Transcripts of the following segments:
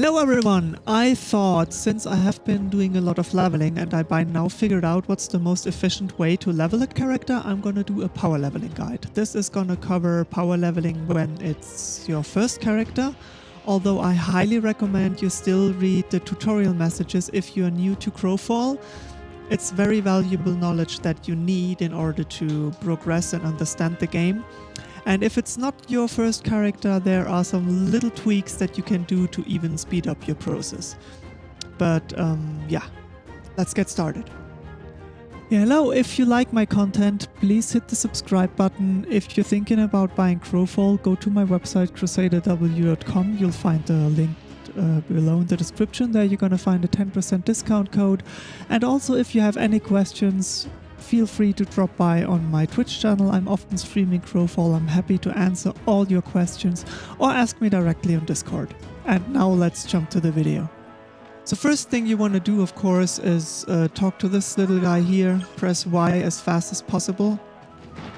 Hello everyone! I thought, since I have been doing a lot of leveling and I by now figured out what's the most efficient way to level a character, I'm gonna do a power leveling guide. This is gonna cover power leveling when it's your first character, although I highly recommend you still read the tutorial messages if you're new to Crowfall. It's very valuable knowledge that you need in order to progress and understand the game. And if it's not your first character, there are some little tweaks that you can do to even speed up your process. But yeah, let's get started. Yeah, hello, if you like my content, please hit the subscribe button. If you're thinking about buying Crowfall, go to my website crusaderw.com. You'll find the link below in the description. There you're gonna find a 10% discount code. And also, if you have any questions, feel free to drop by on my Twitch channel. I'm often streaming Crowfall. I'm happy to answer all your questions or ask me directly on Discord. And now let's jump to the video. So first thing you want to do, of course, is talk to this little guy here. Press Y as fast as possible.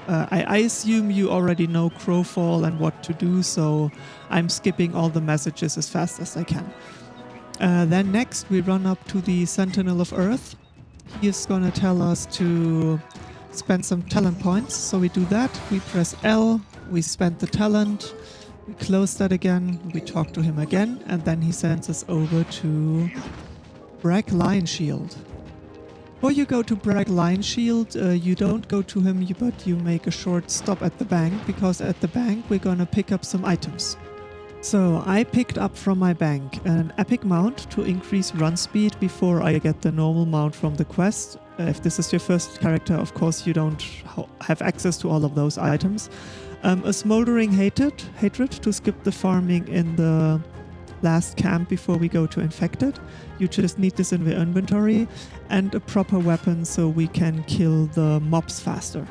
I assume you already know Crowfall and what to do, so I'm skipping all the messages as fast as I can. Then next we run up to the Sentinel of Earth. He's gonna tell us to spend some talent points, so we do that. We press L, we spend the talent, we close that again, we talk to him again, and then he sends us over to Bragg Lion Shield. Before you go to Bragg Lion Shield, you don't go to him, but you make a short stop at the bank, because at the bank we're gonna pick up some items. So I picked up from my bank an epic mount to increase run speed before I get the normal mount from the quest. If this is your first character, of course you don't have access to all of those items. A smoldering hatred to skip the farming in the last camp before we go to infected. You just need this in the inventory, and a proper weapon so we can kill the mobs faster.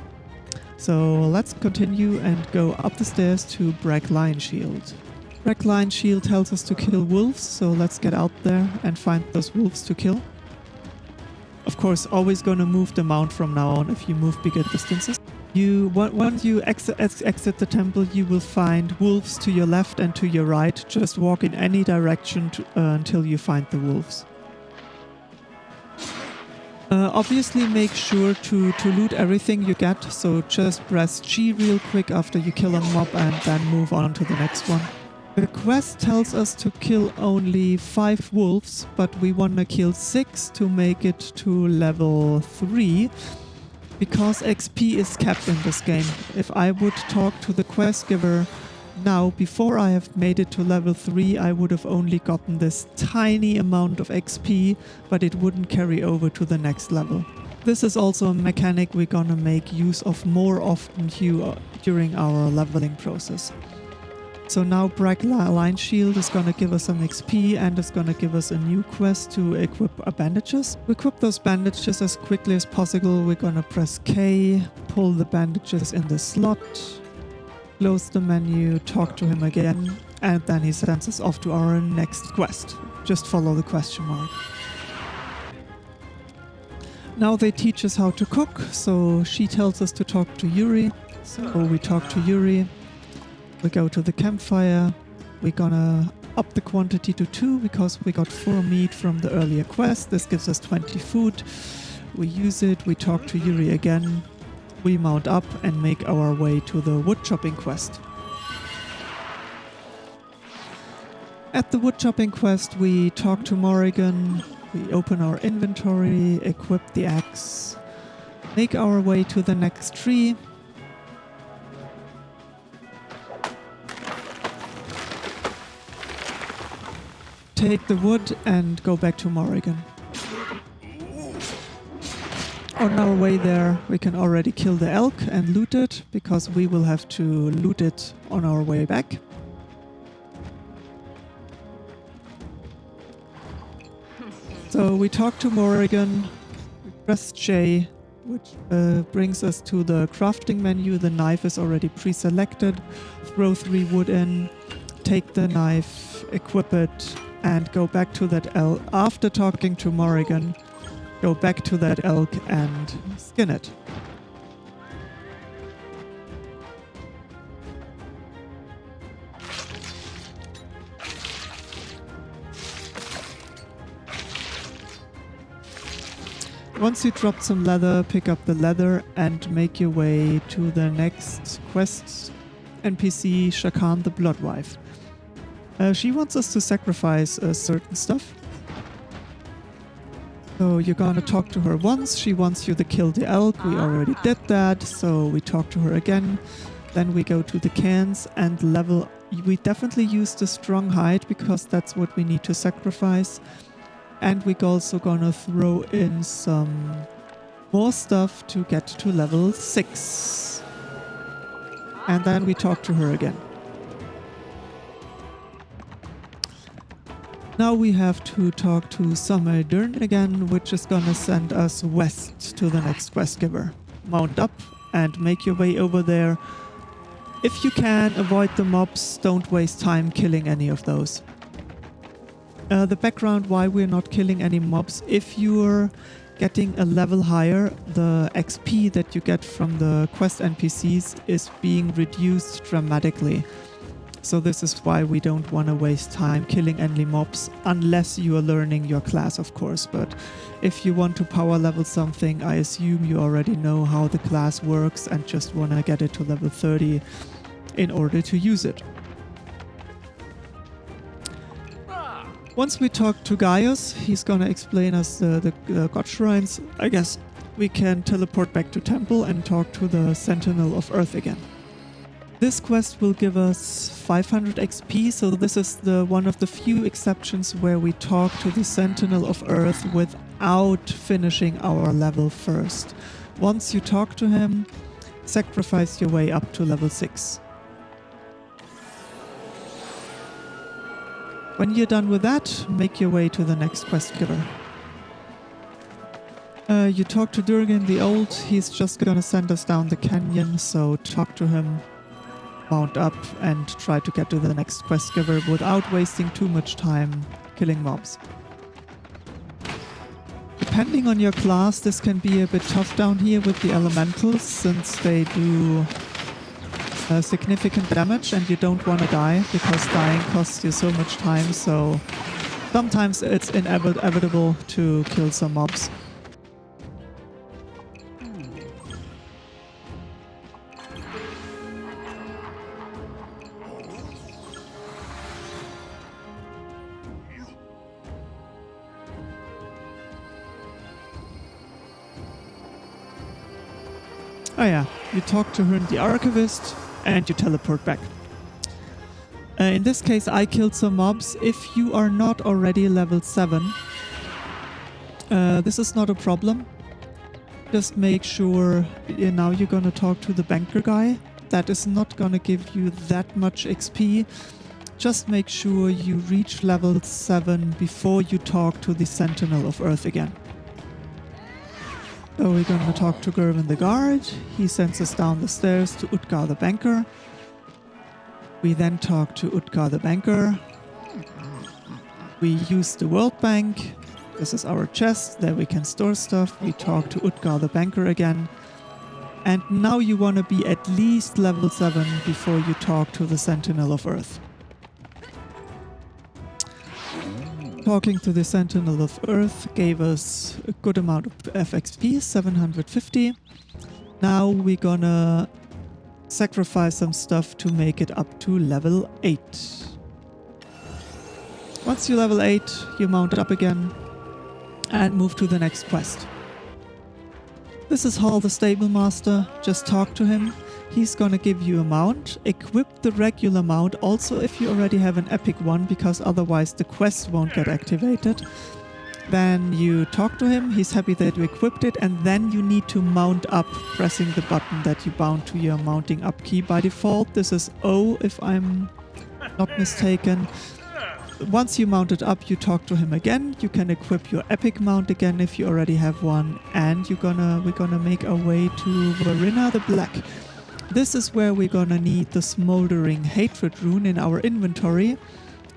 So let's continue and go up the stairs to Bragg Lion Shield. Bragg Lion Shield tells us to kill wolves, so let's get out there and find those wolves to kill. Of course, always gonna move the mount from now on if you move bigger distances. Once you exit the temple, you will find wolves to your left and to your right. Just walk in any direction until you find the wolves. Obviously make sure to loot everything you get, so just press G real quick after you kill a mob and then move on to the next one. The quest tells us to kill only 5 wolves, but we want to kill 6 to make it to level 3, because XP is capped in this game. If I would talk to the quest giver now, before I have made it to level 3, I would have only gotten this tiny amount of XP, but it wouldn't carry over to the next level. This is also a mechanic we're gonna make use of more often during our leveling process. So now Bragg Lion Shield is gonna give us some XP and is gonna give us a new quest to equip our bandages. We equip those bandages as quickly as possible. We're gonna press K, pull the bandages in the slot, close the menu, talk to him again, and then he sends us off to our next quest. Just follow the question mark. Now they teach us how to cook, so she tells us to talk to Yuri. So we talk to Yuri. We go to the campfire. We're gonna up the quantity to 2 because we got 4 meat from the earlier quest. This gives us 20 food. We use it, we talk to Yuri again. We mount up and make our way to the wood chopping quest. At the wood chopping quest, we talk to Morrigan. We open our inventory, equip the axe, make our way to the next tree. Take the wood and go back to Morrigan. On our way there, we can already kill the elk and loot it, because we will have to loot it on our way back. So we talk to Morrigan, we press J, which brings us to the crafting menu. The knife is already pre-selected. Throw 3 wood in, take the knife, equip it, and go back to that elk. After talking to Morrigan, go back to that elk and skin it. Once you drop some leather, pick up the leather and make your way to the next quest NPC, Shakan the Bloodwife. She wants us to sacrifice certain stuff. So you're gonna talk to her once. She wants you to kill the elk. We already did that, so we talk to her again. Then we go to the cans and level. We definitely use the strong hide because that's what we need to sacrifice. And we're also gonna throw in some more stuff to get to level 6. And then we talk to her again. Now we have to talk to Summer Dern again, which is gonna send us west to the next quest giver. Mount up and make your way over there. If you can, avoid the mobs, don't waste time killing any of those. The background why we're not killing any mobs, if you're getting a level higher, the XP that you get from the quest NPCs is being reduced dramatically. So this is why we don't want to waste time killing any mobs, unless you are learning your class, of course. But if you want to power level something, I assume you already know how the class works and just want to get it to level 30 in order to use it. Once we talk to Gaius, he's gonna explain us the god shrines. I guess we can teleport back to temple and talk to the Sentinel of Earth again. This quest will give us 500 XP, so this is one of the few exceptions where we talk to the Sentinel of Earth without finishing our level first. Once you talk to him, sacrifice your way up to level 6. When you're done with that, make your way to the next quest giver. You talk to Durgan the Old, he's just gonna send us down the canyon, so talk to him, mount up and try to get to the next quest giver without wasting too much time killing mobs. Depending on your class, this can be a bit tough down here with the elementals, since they do significant damage and you don't want to die because dying costs you so much time, so sometimes it's inevitable to kill some mobs. Oh yeah, you talk to her in the Archivist and you teleport back. In this case I killed some mobs. If you are not already level 7, this is not a problem. Just make sure, now you're gonna talk to the banker guy. That is not gonna give you that much XP. Just make sure you reach level 7 before you talk to the Sentinel of Earth again. So we're gonna talk to Gervin the Guard. He sends us down the stairs to Utgar the Banker. We then talk to Utgar the Banker. We use the World Bank. This is our chest, there we can store stuff. We talk to Utgar the Banker again. And now you want to be at least level 7 before you talk to the Sentinel of Earth. Talking to the Sentinel of Earth gave us a good amount of FXP, 750. Now we're gonna sacrifice some stuff to make it up to level 8. Once you level 8, you mount up again and move to the next quest. This is Hall the Stable Master. Just talk to him. He's gonna give you a mount. Equip the regular mount also if you already have an epic one, because otherwise the quest won't get activated. Then you talk to him, he's happy that you equipped it, and then you need to mount up, pressing the button that you bound to your mounting up key. By default this is O if I'm not mistaken. Once you mount it up, you talk to him again. You can equip your epic mount again if you already have one, and we're gonna make our way to Verina the Black. This is where we're gonna need the Smoldering Hatred rune in our inventory.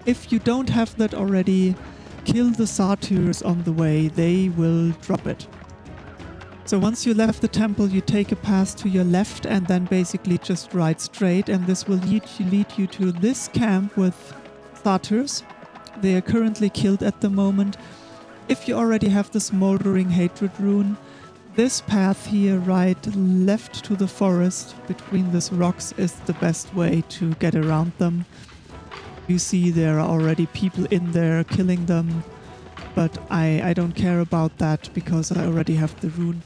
If you don't have that already, kill the satyrs on the way, they will drop it. So once you left the temple, you take a path to your left and then basically just ride straight, and this will lead you to this camp with satyrs. They are currently killed at the moment. If you already have the Smoldering Hatred rune, this path here, right left to the forest between these rocks, is the best way to get around them. You see there are already people in there killing them, but I don't care about that because I already have the rune.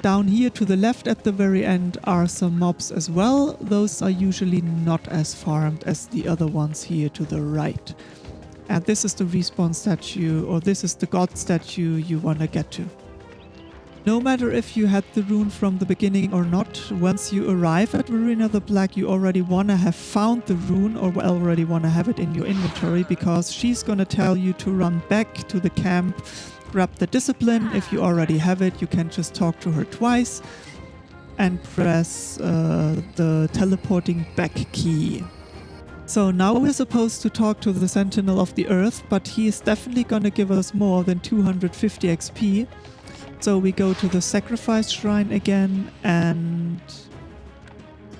Down here to the left at the very end are some mobs as well. Those are usually not as farmed as the other ones here to the right. And this is the respawn statue, or this is the god statue you want to get to. No matter if you had the rune from the beginning or not, once you arrive at Verena the Black, you already want to have found the rune or already want to have it in your inventory, because she's going to tell you to run back to the camp, grab the discipline. If you already have it, you can just talk to her twice and press the teleporting back key. So now we're supposed to talk to the Sentinel of the Earth, but he is definitely gonna give us more than 250 XP. So we go to the Sacrifice Shrine again and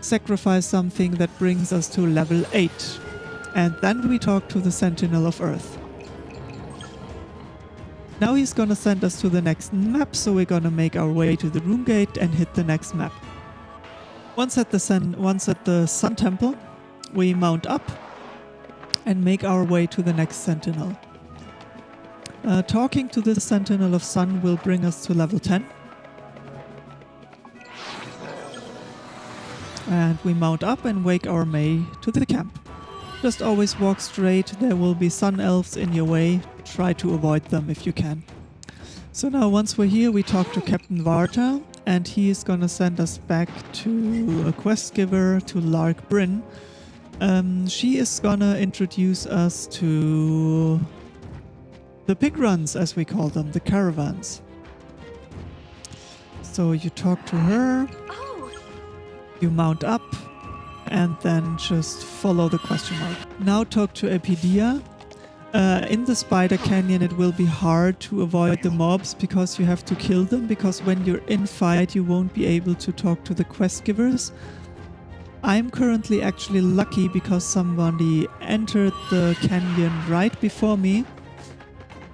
sacrifice something that brings us to level 8. And then we talk to the Sentinel of Earth. Now he's gonna send us to the next map, so we're gonna make our way to the Rune Gate and hit the next map. Once at the Sun Temple, we mount up and make our way to the next Sentinel. Talking to the Sentinel of Sun will bring us to level 10. And we mount up and wake our way to the camp. Just always walk straight, there will be sun elves in your way. Try to avoid them if you can. So now once we're here, we talk to Captain Varta, and he is gonna send us back to a quest giver, to Lark Bryn. She is gonna introduce us to the pig runs, as we call them, the caravans. So you talk to her, you mount up, and then just follow the question mark. Now talk to Epidia. In the Spider Canyon it will be hard to avoid the mobs because you have to kill them, because when you're in fight you won't be able to talk to the quest givers. I'm currently actually lucky because somebody entered the canyon right before me,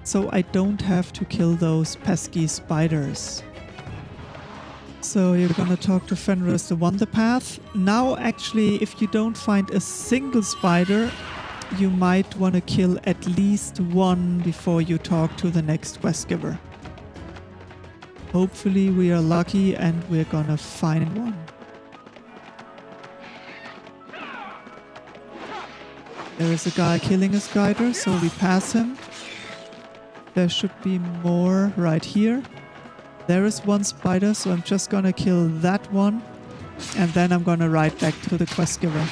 so I don't have to kill those pesky spiders. So you're gonna talk to Fenris the Wanderpath. Now actually, if you don't find a single spider, you might want to kill at least one before you talk to the next quest giver. Hopefully we are lucky and we're gonna find one. There is a guy killing a spider, so we pass him. There should be more right here. There is one spider, so I'm just gonna kill that one. And then I'm gonna ride back to the quest giver.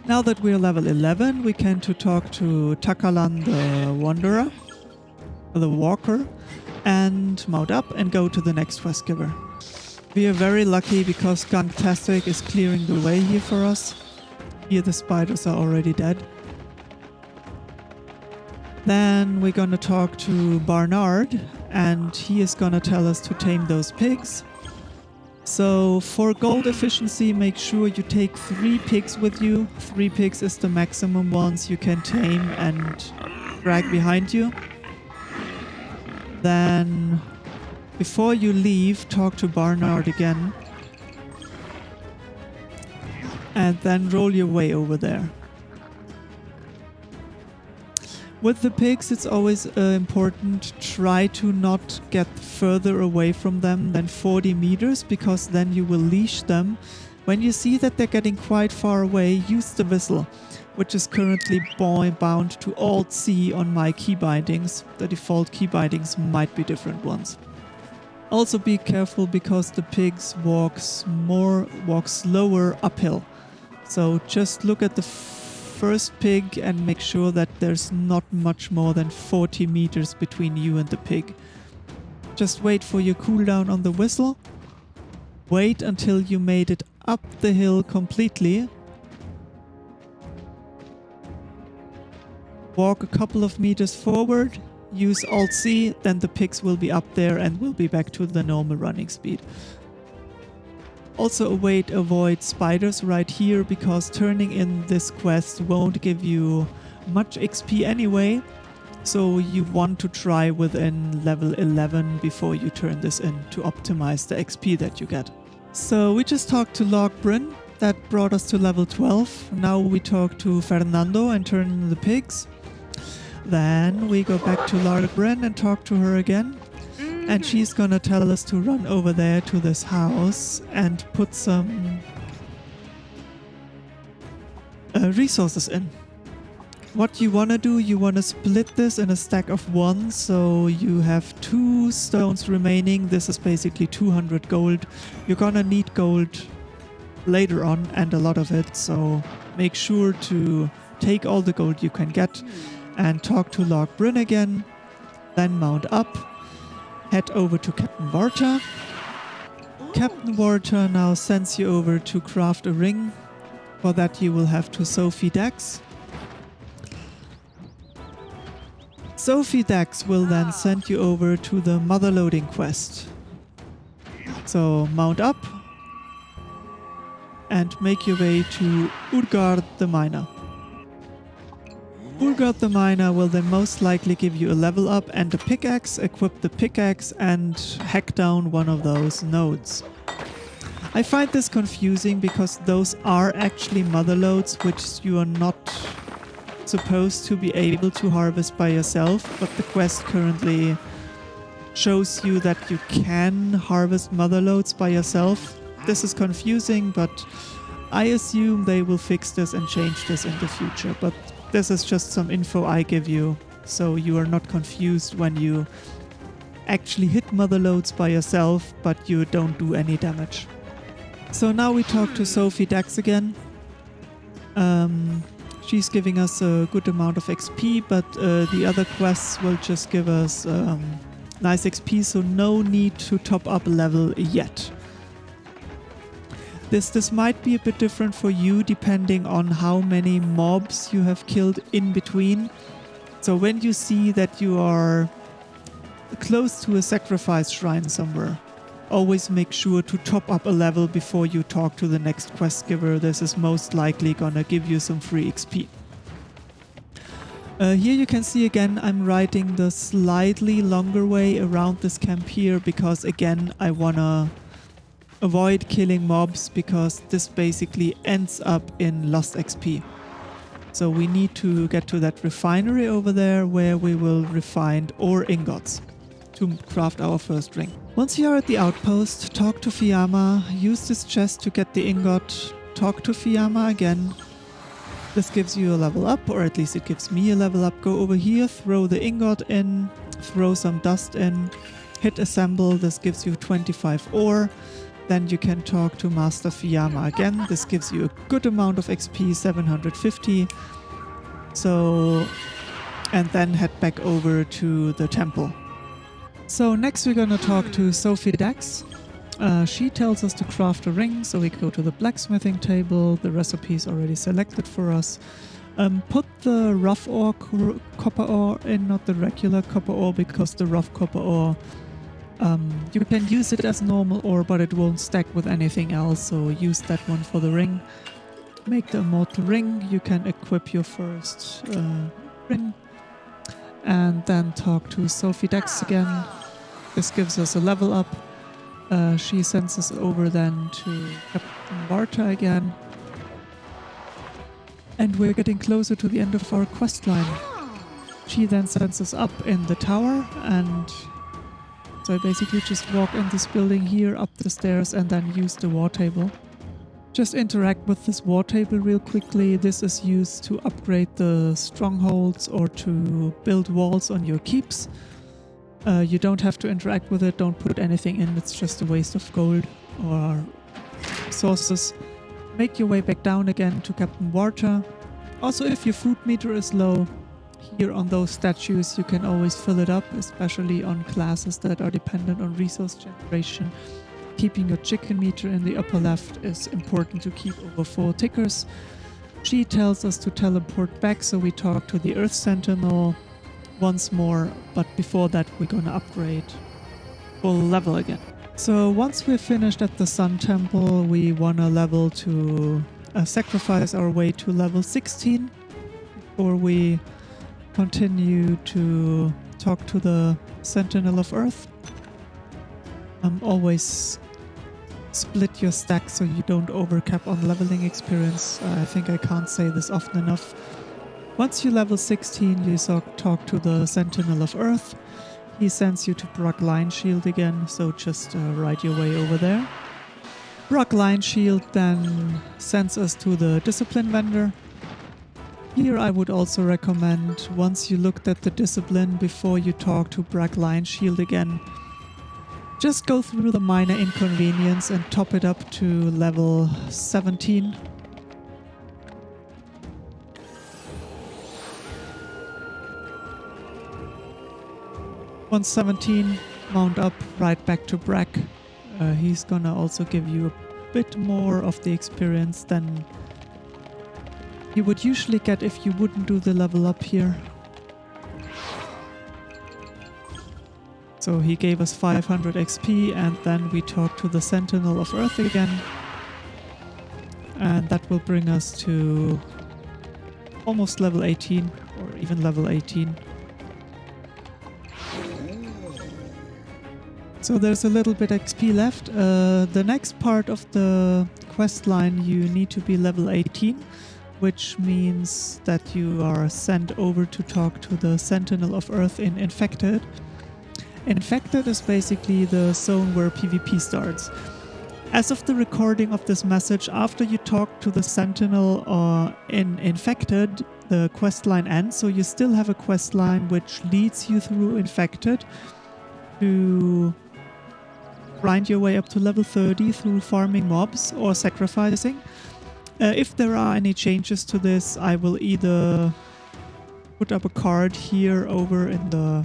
Now that we're level 11, we can talk to Takalan the Wanderer, the Walker, and mount up and go to the next quest giver. We are very lucky because Gunktastic is clearing the way here for us. Here the spiders are already dead. Then we're gonna talk to Barnard, and he is gonna tell us to tame those pigs. So for gold efficiency, make sure you take 3 pigs with you. 3 pigs is the maximum ones you can tame and drag behind you. Then before you leave, talk to Barnard again. And then roll your way over there. With the pigs, it's always important, try to not get further away from them than 40 meters, because then you will leash them. When you see that they're getting quite far away, use the whistle, which is currently bound to Alt-C on my key bindings. The default key bindings might be different ones. Also be careful because the pigs walk slower uphill. So just look at the first pig and make sure that there's not much more than 40 meters between you and the pig. Just wait for your cooldown on the whistle. Wait until you made it up the hill completely. Walk a couple of meters forward, use Alt-C, then the pigs will be up there and will be back to the normal running speed. Also avoid spiders right here, because turning in this quest won't give you much XP anyway. So you want to try within level 11 before you turn this in to optimize the XP that you get. So we just talked to Log Bryn. That brought us to level 12. Now we talk to Fernando and turn in the pigs. Then we go back to Log Bryn and talk to her again. And she's gonna tell us to run over there to this house and put some resources in. What you wanna do, you wanna split this in a stack of 1, so you have 2 stones remaining. This is basically 200 gold. You're gonna need gold later on, and a lot of it, so make sure to take all the gold you can get and talk to Log Bryn again. Then mount up, head over to Captain Warta. Captain Warta now sends you over to craft a ring. For that you will have to Sophie Dax. Sophie Dax will then send you over to the mother loading quest. So mount up and make your way to Urgard the Miner. Urgard the Miner will then most likely give you a level up and a pickaxe. Equip the pickaxe and hack down one of those nodes. I find this confusing because those are actually mother loads which you are not supposed to be able to harvest by yourself, but the quest currently shows you that you can harvest mother loads by yourself. This is confusing, but I assume they will fix this and change this in the future. But this is just some info I give you, so you are not confused when you actually hit mother loads by yourself, but you don't do any damage. So now we talk to Sophie Dax again. She's giving us a good amount of XP, but the other quests will just give us nice XP, so no need to top up a level yet. This might be a bit different for you depending on how many mobs you have killed in between. So when you see that you are close to a sacrifice shrine somewhere, always make sure to top up a level before you talk to the next quest giver. This is most likely gonna give you some free XP. Here you can see again I'm riding the slightly longer way around this camp here because again I wanna avoid killing mobs because this basically ends up in lost XP. So we need to get to that refinery over there where we will refine ore ingots to craft our first ring. Once you are at the outpost, talk to Fiamma, use this chest to get the ingot, talk to Fiamma again. This gives you a level up, or at least it gives me a level up. Go over here, throw the ingot in, throw some dust in, hit assemble, this gives you 25 ore. Then you can talk to Master Fiamma again, this gives you a good amount of XP, 750. So, and then head back over to the temple. So next we're gonna talk to Sophie Dax. She tells us to craft a ring, so we go to the blacksmithing table. The recipe is already selected for us. Put the rough ore copper ore in, not the regular copper ore, because the rough copper ore, you can use it as normal ore, but it won't stack with anything else, so use that one for the ring. Make the immortal ring, you can equip your first ring. And then talk to Sophie Dax again. This gives us a level up. She sends us over then to Captain Warta again. And we're getting closer to the end of our quest line. She then sends us up in the tower, and so I basically just walk in this building here, up the stairs, and then use the war table. Just interact with this war table real quickly. This is used to upgrade the strongholds or to build walls on your keeps. You don't have to interact with it, don't put anything in, it's just a waste of gold or resources. Make your way back down again to Captain Warta. Also, if your food meter is low, here on those statues you can always fill it up, especially on classes that are dependent on resource generation. Keeping your chicken meter in the upper left is important to keep over 4 tickers. She tells us to teleport back, so we talk to the Earth Sentinel once more, but before that we're gonna upgrade full level again. So once we're finished at the Sun Temple, we want to level to sacrifice our way to level 16 before we continue to talk to the Sentinel of Earth. Always split your stack so you don't overcap on leveling experience. I think I can't say this often enough. Once you level 16, you talk to the Sentinel of Earth. He sends you to Brock Line Shield again, so just ride your way over there. Brock Line Shield then sends us to the Discipline Vendor. Here I would also recommend, once you looked at the Discipline before you talk to Brock Line Shield again, just go through the minor inconvenience and top it up to level 17. Once 17, mount up, right back to Brack. He's gonna also give you a bit more of the experience than you would usually get if you wouldn't do the level up here. So he gave us 500 XP, and then we talk to the Sentinel of Earth again. And that will bring us to almost level 18, or even level 18. So there's a little bit XP left. The next part of the quest line, you need to be level 18, which means that you are sent over to talk to the Sentinel of Earth in Infected. Infected is basically the zone where PvP starts. As of the recording of this message, after you talk to the Sentinel in Infected, the quest line ends, so you still have a quest line which leads you through Infected to grind your way up to level 30 through farming mobs or sacrificing. If there are any changes to this, I will either put up a card here over in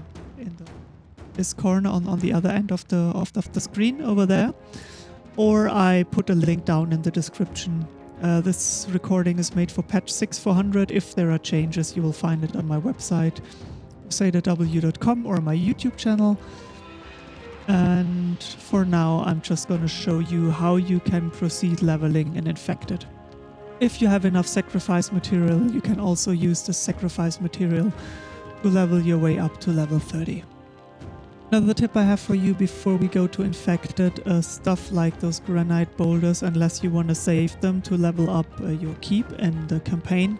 this corner on the other end of the screen over there, or I put a link down in the description. This recording is made for patch 6.400. If there are changes, you will find it on my website, crusaderw.com, or my YouTube channel. And for now, I'm just going to show you how you can proceed leveling in Infected. If you have enough sacrifice material, you can also use the sacrifice material to level your way up to level 30. Another tip I have for you before we go to Infected, stuff like those granite boulders, unless you want to save them to level up your keep in the campaign,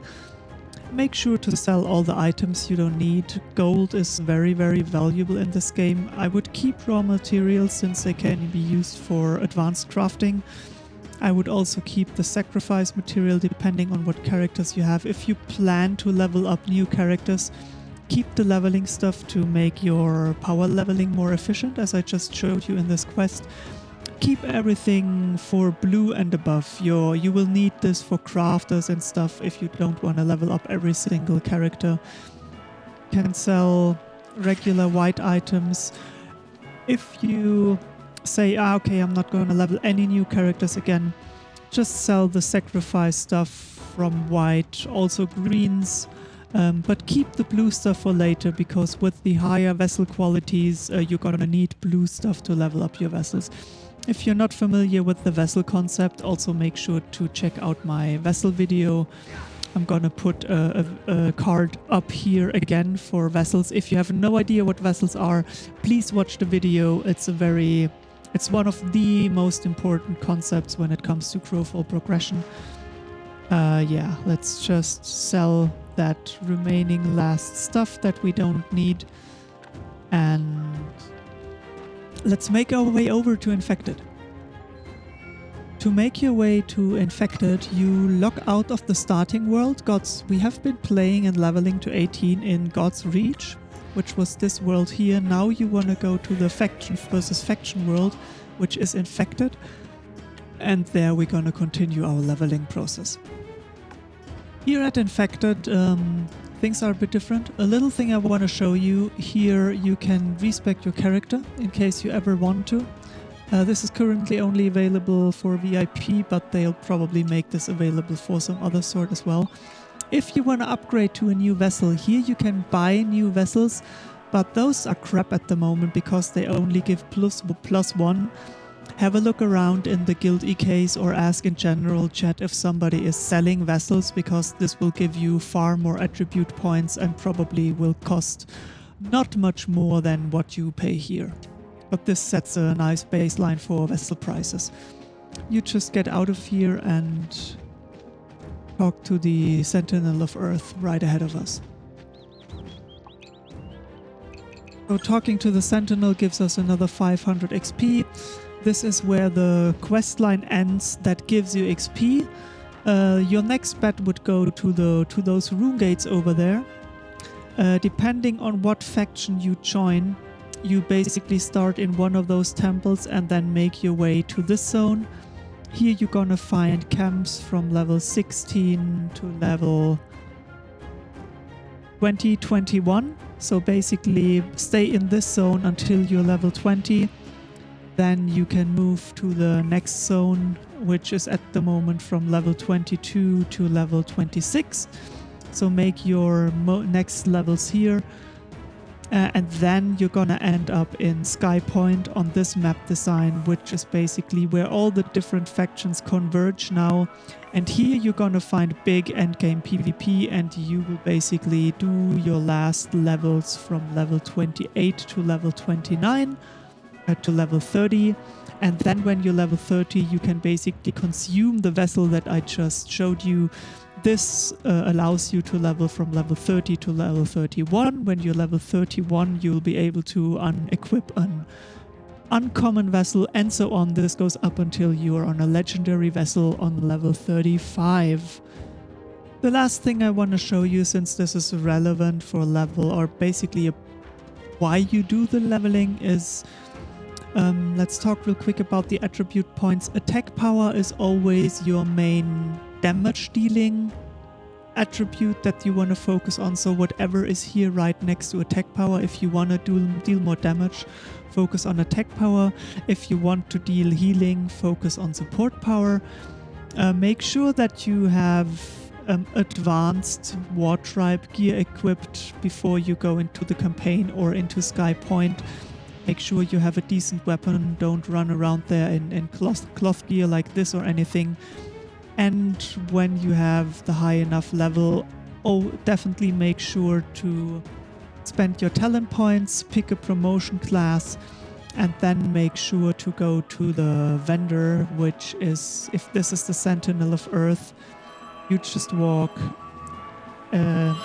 make sure to sell all the items you don't need. Gold is very, very valuable in this game. I would keep raw materials since they can be used for advanced crafting. I would also keep the sacrifice material depending on what characters you have. If you plan to level up new characters, keep the leveling stuff to make your power leveling more efficient, as I just showed you in this quest. Keep everything for blue and above. You will need this for crafters and stuff if you don't want to level up every single character. You can sell regular white items. If you say, okay, I'm not going to level any new characters again, just sell the sacrifice stuff from white, also greens. But keep the blue stuff for later, because with the higher vessel qualities, you're gonna need blue stuff to level up your vessels. If you're not familiar with the vessel concept, also make sure to check out my vessel video. I'm gonna put a card up here again for vessels. If you have no idea what vessels are, please watch the video. It's one of the most important concepts when it comes to Crowfall progression. Yeah, let's just sell that remaining last stuff that we don't need, and let's make our way over to Infected. To make your way to Infected, you log out of the starting world. We have been playing and leveling to 18 in God's Reach, which was this world here. Now you want to go to the faction versus faction world, which is Infected, and there we're going to continue our leveling process. Here at Infected, things are a bit different. A little thing I want to show you here, you can respec your character in case you ever want to. This is currently only available for VIP, but they'll probably make this available for some other sort as well. If you want to upgrade to a new vessel, here you can buy new vessels, but those are crap at the moment because they only give plus 1. Have a look around in the guild EKs or ask in general chat if somebody is selling vessels, because this will give you far more attribute points and probably will cost not much more than what you pay here. But this sets a nice baseline for vessel prices. You just get out of here and talk to the Sentinel of Earth right ahead of us. So talking to the Sentinel gives us another 500 XP. This is where the quest line ends that gives you XP. Your next bet would go to those rune gates over there. Depending on what faction you join, you basically start in one of those temples and then make your way to this zone. Here you're gonna find camps from level 16 to level 20, 21. So basically stay in this zone until you're level 20. Then you can move to the next zone, which is at the moment from level 22 to level 26. So make your next levels here. And then you're gonna end up in Sky Point on this map design, which is basically where all the different factions converge now. And here you're gonna find big endgame PvP, and you will basically do your last levels from level 28 to level 29 to level 30. And then when you're level 30, you can basically consume the vessel that I just showed you. This allows you to level from level 30 to level 31. When you're level 31, you'll be able to unequip an uncommon vessel and so on. This goes up until you're on a legendary vessel on level 35. The last thing I want to show you, since this is relevant for level, or basically why you do the leveling, is let's talk real quick about the attribute points. Attack power is always your main damage dealing attribute that you want to focus on. So whatever is here right next to attack power, if you want to deal more damage, focus on attack power. If you want to deal healing, focus on support power. Make sure that you have advanced war tribe gear equipped before you go into the campaign or into Sky Point. Make sure you have a decent weapon. Don't run around there in cloth gear like this or anything. And when you have the high enough level, definitely make sure to spend your talent points, pick a promotion class, and then make sure to go to the vendor, which is, if this is the Sentinel of Earth, you just walk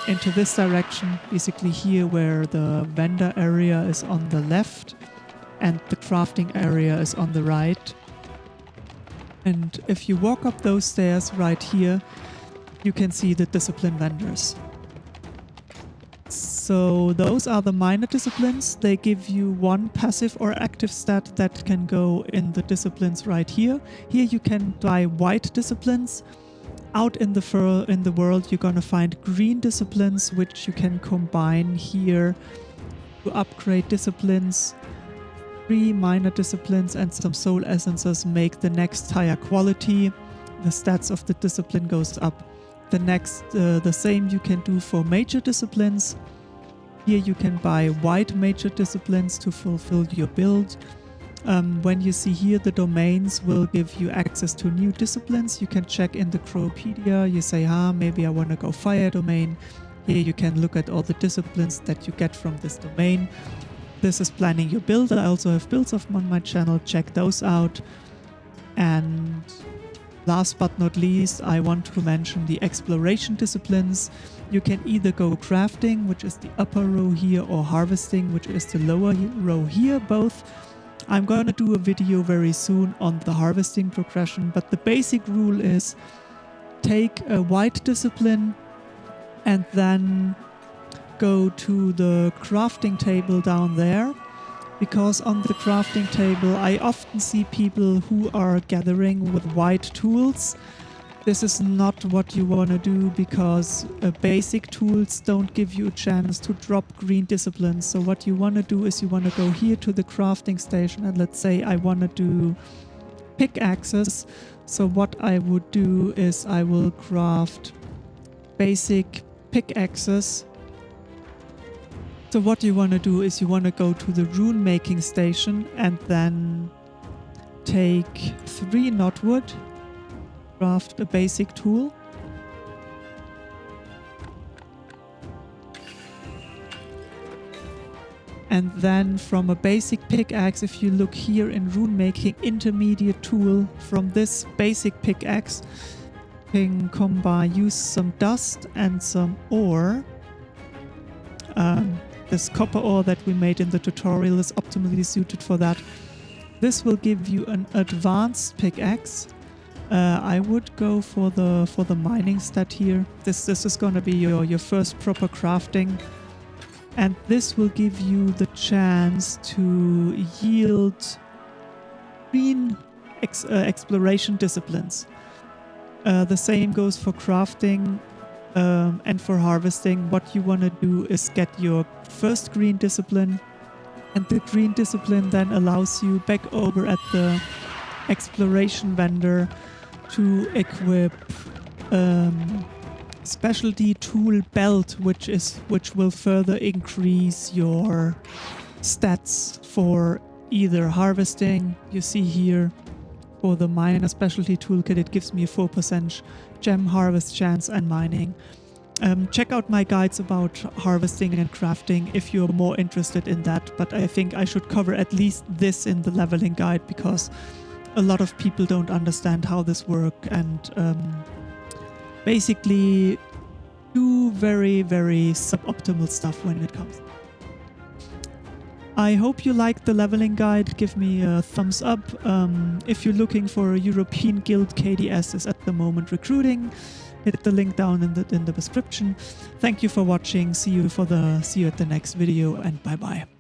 into this direction, basically here where the vendor area is on the left and the crafting area is on the right. And if you walk up those stairs right here, you can see the discipline vendors. So those are the minor disciplines. They give you one passive or active stat that can go in the disciplines right here. Here you can buy white disciplines. Out in the world, you're gonna find green disciplines, which you can combine here to upgrade disciplines. 3 minor disciplines and some soul essences make the next higher quality. The stats of the discipline goes up. The same you can do for major disciplines. Here you can buy white major disciplines to fulfill your build. When you see here, the domains will give you access to new disciplines. You can check in the Crowpedia. You say, maybe I want to go fire domain. Here you can look at all the disciplines that you get from this domain. This is planning your build. I also have builds on my channel. Check those out. And last but not least, I want to mention the exploration disciplines. You can either go crafting, which is the upper row here, or harvesting, which is the lower row here, both. I'm gonna do a video very soon on the harvesting progression, but the basic rule is take a white discipline and then go to the crafting table down there, because on the crafting table I often see people who are gathering with white tools. This is not what you want to do, because basic tools don't give you a chance to drop green disciplines. So what you want to do is you want to go here to the crafting station, and let's say I want to do pickaxes. So what I would do is I will craft basic pickaxes. So what you want to do is you want to go to the rune making station and then take 3 knotwood, craft a basic tool. And then from a basic pickaxe, if you look here in rune making intermediate tool, from this basic pickaxe, you can use some dust and some ore. This copper ore that we made in the tutorial is optimally suited for that. This will give you an advanced pickaxe. I would go for the mining stat here. This is gonna be your first proper crafting. And this will give you the chance to yield green exploration disciplines. The same goes for crafting and for harvesting. What you want to do is get your first green discipline, and the green discipline then allows you back over at the exploration vendor to equip specialty tool belt, which will further increase your stats for either harvesting. You see here for the miner specialty toolkit, it gives me a 4% gem harvest chance and mining. Check out my guides about harvesting and crafting if you're more interested in that, but I think I should cover at least this in the leveling guide because a lot of people don't understand how this works and basically do very, very suboptimal stuff when it comes. I hope you liked the leveling guide. Give me a thumbs up. If you're looking for a European guild, KDS is at the moment recruiting. Hit the link down in the description. Thank you for watching. See you at the next video, and bye bye.